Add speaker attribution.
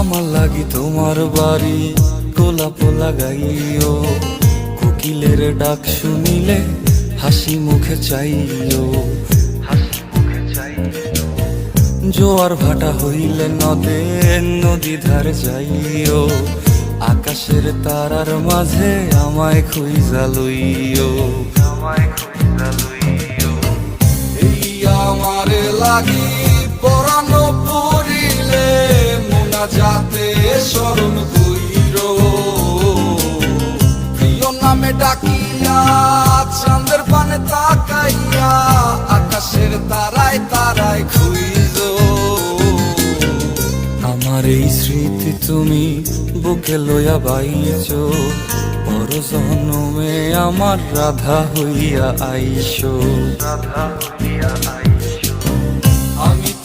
Speaker 1: আমার লাগি তোমার বাড়ি গোলাপ লাগাইও, কোকিলের ডাক শুনিলে হাসি মুখে চাইও, জোয়ার ভাটা হইলে নদে নদী ধারে যাইও, আকাশের তারার মাঝে আমায় খুঁজা লইও, এই আমারে লাগি পরানো পড়িলে মোনাজাতে স্মরণ কইরো, প্রিয় নামে ডাকিয়া চাঁদের পানে তাকাইয়া আকাশের তারায় তারায় খুঁজো। আমার এই স্মৃতি তুমি বুকে লইয়া বাইছো, পর জন্মে আমার রাধা হইয়া আইসো, রাধা হইয়া আইসো।